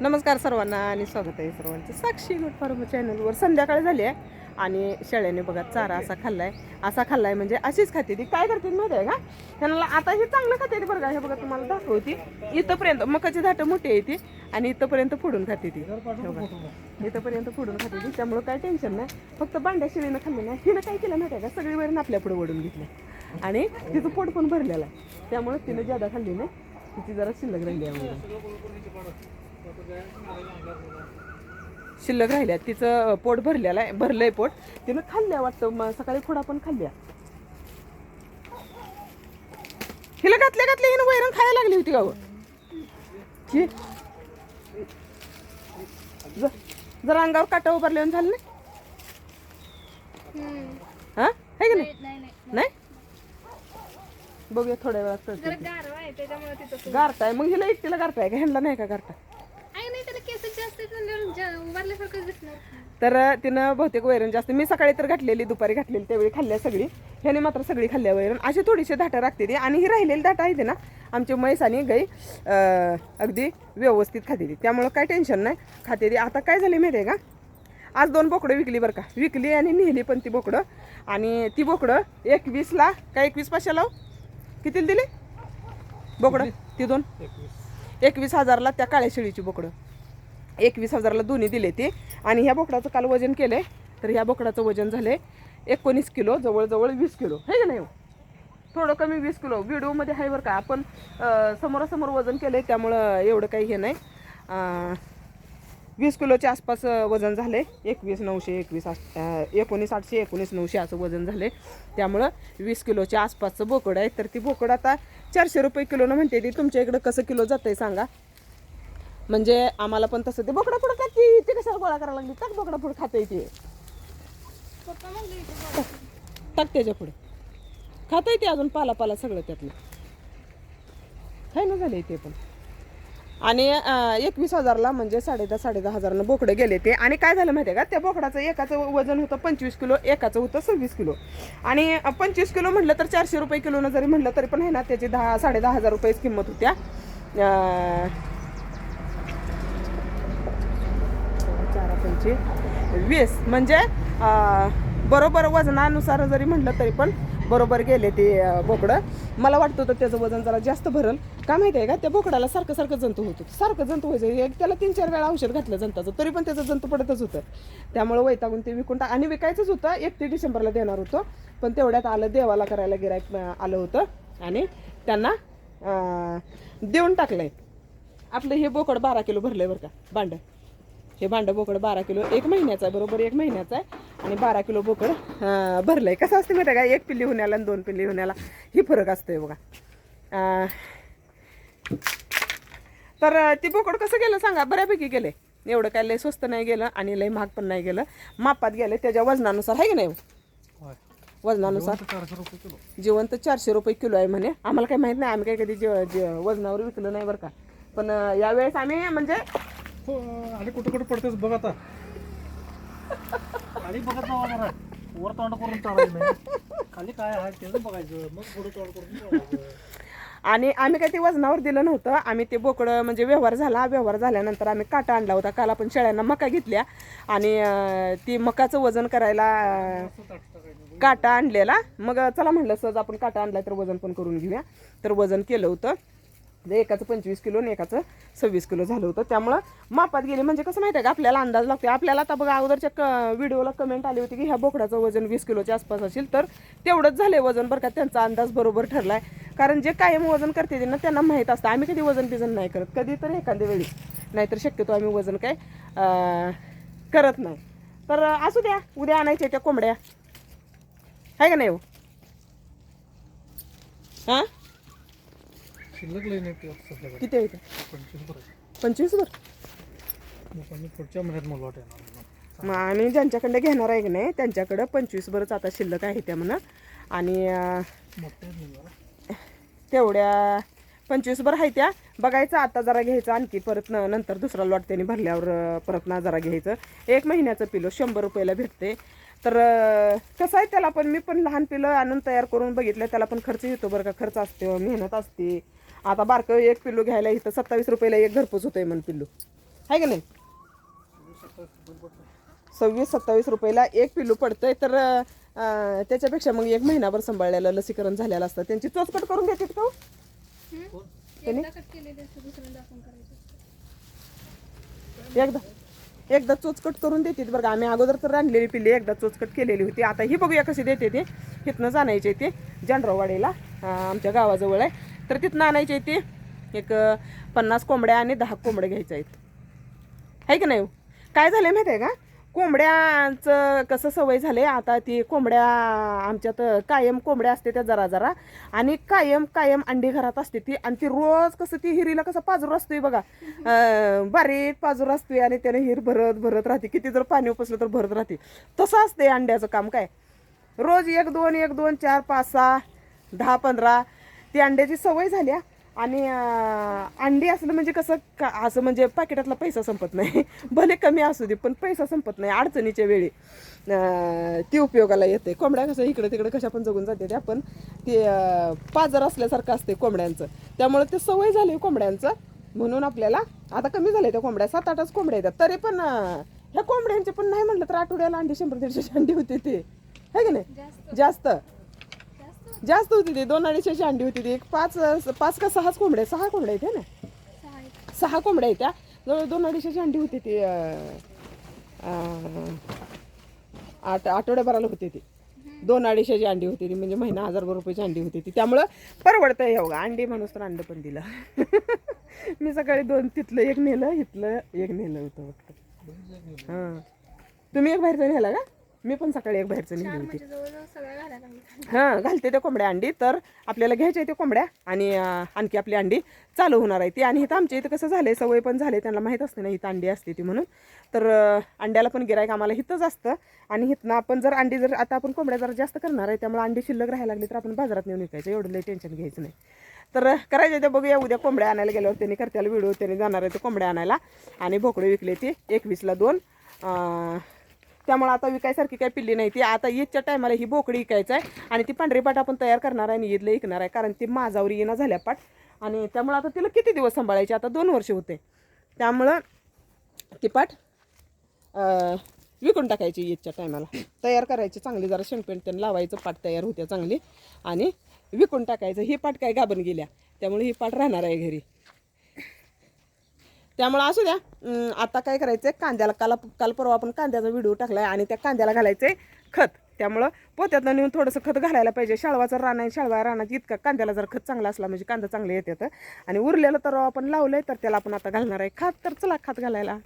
नमस्कार सर्वांना आणि स्वागत आहे सर्वांचं साक्षी गुड फार्म चॅनलवर. संध्याकाळ झाली आहे आणि शेळ्याने बघा चारा असा खाल्लाय म्हणजे अशीच खाते ती. काय करते माहिती आहे का, त्यांना आता हे चांगलं खाते ती बरं का. हे बघा तुम्हाला दाखवती, इथंपर्यंत मकाची धाटं मोठी आहे ती आणि इथंपर्यंत फोडून खाते ती. इथंपर्यंत फोडून खाते ती, त्यामुळे काय टेन्शन नाही. फक्त बांड्या शेळीनं खाल्लं नाही. हिनं काय केलं माहिती आहे का, सगळी वैरण आपल्या पुढे ओढून घेतलं आणि तिचं पोट पण भरलेलं आहे. त्यामुळे तिनं ज्यादा खाल्ली नाही, तिची जरा शिल्लक राहिली आहे. शिल्लक राहिल्या, तिचं पोट भरलेलं आहे, भरलंय पोट. तिनं खाल्ल्या वाटतं, सकाळी खोडा पण खाल्ल्या. हिला घातल्या हिनं वैरण खायला लागली होती गाव. जरा अंगावर काटा उभारले झालं नाही. हा आहे का नाही? बघूया थोड्या वेळात. गारताय मग हिला एकटीला गारताय का, ह्यांना नाही का गारता? तर तिनं बहुतेक वैरण जास्त, मी सकाळी तर घातलेली, दुपारी घातलेली, त्यावेळी खाल्ल्या सगळी. ह्याने मात्र सगळी खाल्ल्या वैरण. अशी थोडीशी धाटं राखते ती आणि ही राहिलेली धाटं आहे ना आमची म्हैस आणि गाई अगदी व्यवस्थित खाते ती, त्यामुळं काय टेन्शन नाही, खाते ती. आता काय झाली माहिती आहे का, आज 2 बोकडं विकली बरं का, विकली आणि नेली पण ती बोकडं. आणि ती बोकडं 21ला काय 21 पाचशेला कितीला दिली बोकडं ती? 21,000ला त्या काळ्या शेळीची बोकडं 21,000ला दोन्ही दिले ते. आणि ह्या बोकडाचं काल वजन केलंय, तर ह्या बोकडाचं वजन झालंय 19 किलो, जवळजवळ 20 किलो आहे का नाही. थोडं कमी 20 किलो व्हिडिओमध्ये आहे बरं का. आपण समोरासमोर वजन केलंय त्यामुळं एवढं काही हे नाही. 20 किलोच्या आसपास वजन झाले. 19,900 19,900 असं वजन झाले. त्यामुळं 20 किलोच्या आसपासचं बोकड आहे. तर ती बोकड आता 400 रुपये किलोनं म्हणते ती. तुमच्या इकडं कसं किलो जातंय सांगा, म्हणजे आम्हाला पण तसं. ते बोकडा पुढं टाकते ती, कशाला गोळा करायला लागली, टाक बोकडा पुढं खाते ते, टाक त्याच्या पुढे खात ते अजून पाला सगळं त्यातलं काय ना झालंय ते पण. आणि 21,000ला म्हणजे 10,500 बोकडं गेले ते. आणि काय झालं माहिती आहे का, त्या बोकडाचं एकाचं वजन होतं 25 किलो, एकाचं होतं 26 किलो. आणि 25 किलो म्हटलं तर 400 रुपये किलोनं जरी म्हटलं तरी पण आहे ना, त्याची 10,500 रुपयेच किंमत होत्या. 4,520 म्हणजे बरोबर वजनानुसार जरी म्हटलं तरी पण बरोबर गेले ते बोकडं. मला वाटतं होतं त्याचं वजन जरा जास्त भरल. का माहिती आहे का, त्या बोकडाला सारखं जंतू होतं, सारखं जंतू व्हायचं. त्याला 3-4 वेळा औषध घातलं जंताचं, तरी पण त्याचं जंतू पडतच होतं. त्यामुळे वैतागून ते विकून आणि विकायचंच होतं. 31 डिसेंबरला देणार होतं, पण तेवढ्यात आलं देवाला करायला गिराईक आलं होतं आणि त्यांना देऊन टाकलंय. आपलं हे बोकड 12 किलो भरलंय बरं का भांडं. हे भांडं बोकड 12 किलो, 1 महिन्याचं आहे, बरोबर 1 महिन्याचं आहे. आणि 12 किलो बोकड भरलंय. कसं असतं माहिती आहे का, 1 पिल्ली होण्याला आणि 2 पिल्ली होण्याला ही फरक असतोय बघा. तर ती बोकड कसं गेलं सांगा, बऱ्यापैकी गेले. एवढं काय लय स्वस्त नाही गेलं आणि लय महाग पण नाही गेलं, मापात गेले त्याच्या वजनानुसार आहे की नाही. वजनानुसार जिवंत 400 रुपये किलो आहे म्हणे. आम्हाला काही माहित नाही, आम्ही काही कधी वजनावर विकलं नाही बरं का. पण यावेळेस आम्ही म्हणजे आणि कुठं पडतेच बघ आता. खाली बघत ना, वर तोंड करून चालायचं नाही, खाली काय आहे त्याचं बघायचं, मग पुढे तोंड करून. आणि आम्ही काही ते वजनावर दिलं नव्हतं. आम्ही ते बोकडं म्हणजे व्यवहार झाल्यानंतर आम्ही काटा आणला होता. काल आपण शेळ्यांना मका घेतल्या आणि ती मकाचं वजन करायला काटा आणलेला. मग चला म्हणलं सहज आपण काटा आणला तर वजन पण करून घेऊया. तर वजन केलं होतं, एकाचं 25 किलो आणि एकाचं 26 किलो झालं होतं. त्यामुळं मापात गेले म्हणजे कसं माहिती आहे का, आपल्याला अंदाज लागतो. आपल्याला आता बघा अगोदरच्या व्हिडिओला कमेंट आली होती की ह्या बोकडाचं वजन 20 किलोच्या आसपास असेल, तर तेवढंच झालंय वजन बरं का. त्यांचा अंदाज बरोबर ठरलाय, कारण जे कायम वजन करते ना त्यांना माहीत असतं. आम्ही कधी वजन बिजन नाही करत, कधी तर एखाद्या वेळी, नाहीतर शक्यतो आम्ही वजन काय करत नाही. तर असू द्या, उद्या आणायच्या त्या कोंबड्या आहे का नाही हो. हां किती आहे 25 वर. पुढच्या महिन्यात मला वाटतं मग आम्ही ज्यांच्याकडे घेणार आहे की नाही त्यांच्याकडं 25 बरंच आता शिल्लक आहे त्या म्हणा. आणि तेवढ्या 25 बरं आहे त्या बघायचं. आता जरा घ्यायचं आणखी, परत नंतर दुसरा लॉट त्यांनी भरल्यावर परत ना जरा घ्यायचं. 1 महिन्याचं पिलो 100 रुपयाला भेटते. तर कसं आहे, त्याला पण मी पण लहान पिलं आणून तयार करून बघितलं, त्याला पण खर्च येतो बरं का. खर्च असते, मेहनत असते. आता बारकं 1 पिल्लू घ्यायला इथं 27 रुपयाला एक घरपोच होतंय म्हण पिल्लू. आहे का नाही? 26-27 रुपयाला एक पिल्लू पडतंय. तर त्याच्यापेक्षा मग एक महिनाभर सांभाळलेलं लसीकरण झालेलं असतं. त्यांची चोचकट करून देतात का हो? त्यांनी एकदा चोचकट करून देतात बरं का. आम्ही अगोदर तर आणलेली पिल्ली एकदा चोचकट केलेली होती. आता ही बघूया कशी देते ते. तिथनंच आणायचे ते जानराववाडीला, आमच्या गावाजवळ आहे. तर तिथनं आणायचे ते एक 50 कोंबड्या आणि 10 कोंबड्या घ्यायच्या आहेत. आहे का नाही? काय झालंय माहिती आहे का, कोंबड्यांचं कसं सवय झाले आता. ती कोंबड्या आमच्यात कायम कोंबड्या असते त्या जरा जरा, आणि कायम अंडी घरात असते ती. आणि ती रोज कसं ती हिरीला कसं पाजूर असतोय बघा, बारीक पाजूर असतोय आणि त्याने हिर भरत राहते. किती जर पाणी उपसलं तर भरत राहते. तसं असते अंड्याचं काम. काय रोज 1 2 1 2 4 5 6 10 15 ती अंड्याची सवय झाली. आणि अंडी असलं म्हणजे कसं असं म्हणजे पाकिटातला पैसा संपत नाही. भले कमी असू दे पण पैसा संपत नाही. अडचणीच्या वेळी ती उपयोगाला येते. कोंबड्या कसं इकडे तिकडे कशा पण जगून जाते त्या, पण ते पाजर असल्यासारखं असते कोंबड्यांचं. त्यामुळे ते सवय झाली कोंबड्यांचं. म्हणून आपल्याला आता कमी झाले त्या कोंबड्या. 7-8च कोंबड्या येतात. तरी पण ह्या कोंबड्यांचे पण नाही म्हटलं तर आठवड्याला अंडी 100-150 अंडी होते ते. आहे की नाही? जास्त होती ती. 2-250 अंडी होती ती. 5 का 6 कोंबड्या, 6 कोंबड्या येते ना, 6 कोंबड्या येत्या. 2-250 अंडी होती ती. आठवड्याभराला होती ती. 2-250 अंडी होती ती. म्हणजे महिना 1000 रुपयाची अंडी होती ती. त्यामुळं परवडतंय. हो अंडी म्हणूस तर अंड पण दिलं. मी सकाळी 2 तिथलं एक नेलं, इथलं एक नेलं होतं फक्त. हां, तुम्ही एक बाहेरचं नेला का? मी पण सकाळी एक बाहेरचं नेली होती. हां, घालते त्या कोंबड्या अंडी. तर आपल्याला घ्यायच्या त्या कोंबड्या आणि आणखी आपली अंडी चालू होणार आहे ती. आणि इथं आमच्या इथं कसं झालंय, सवय पण झाले, त्यांना माहीत असते ना इथं अंडी असते ती म्हणून. तर अंड्याला पण गिरायक आम्हाला इथंच असतं. आणि इथनं आपण जर अंडी जर आता आपण कोंबड्या जरा जास्त करणार आहे, त्यामुळे अंडी शिल्लक राहायला लागली तर आपण बाजारात नेऊन विकायचं. एवढं लई टेन्शन घ्यायचं नाही. तर करायचं ते बघूया. उद्या कोंबड्या आणायला गेल्यावर त्यांनी करत्याला व्हिडिओ, त्यांनी जाणार आहे ते कोंबड्या आणायला. आणि बोकडे विकले ते 21ला 2. त्यामुळे आता विकायसारखी काही पिल्ली नाही ती. आता ईदच्या टायमाला ही बोकडी विकायचं आहे. आणि ती पांढरी पाट आपण तयार करणार आहे आणि ईदला विकणार आहे. कारण ती माझावर येणं झाल्या पाट. आणि त्यामुळं आता तिला किती दिवस सांभाळायची, आता 2 वर्ष होते. त्यामुळं ती पाट विकून टाकायची. ईदच्या टायमाला तयार करायची चांगली, जरा शेंगपेंट त्यांना लावायचं, पाट तयार होत्या चांगली, आणि विकून टाकायचं. ही पाट काय गाभण गेल्या, त्यामुळे ही पाट राहणार आहे घरी. त्यामुळं असू द्या. आता काय करायचं, कांद्याला काल परवा आपण कांद्याचा व्हिडिओ टाकलाय आणि त्या कांद्याला घालायचंय खत. त्यामुळं पोत्यातनं नेऊन थोडंसं खत घालायला पाहिजे. शाळवाचं रान आहे, शाळवा रानात इतका कांद्याला जर खत चांगला असला म्हणजे कांदा चांगले येतात. आणि उरलेलं तर आपण लावलंय, तर त्याला आपण आता घालणार आहे खात. तर चला खात घालायला.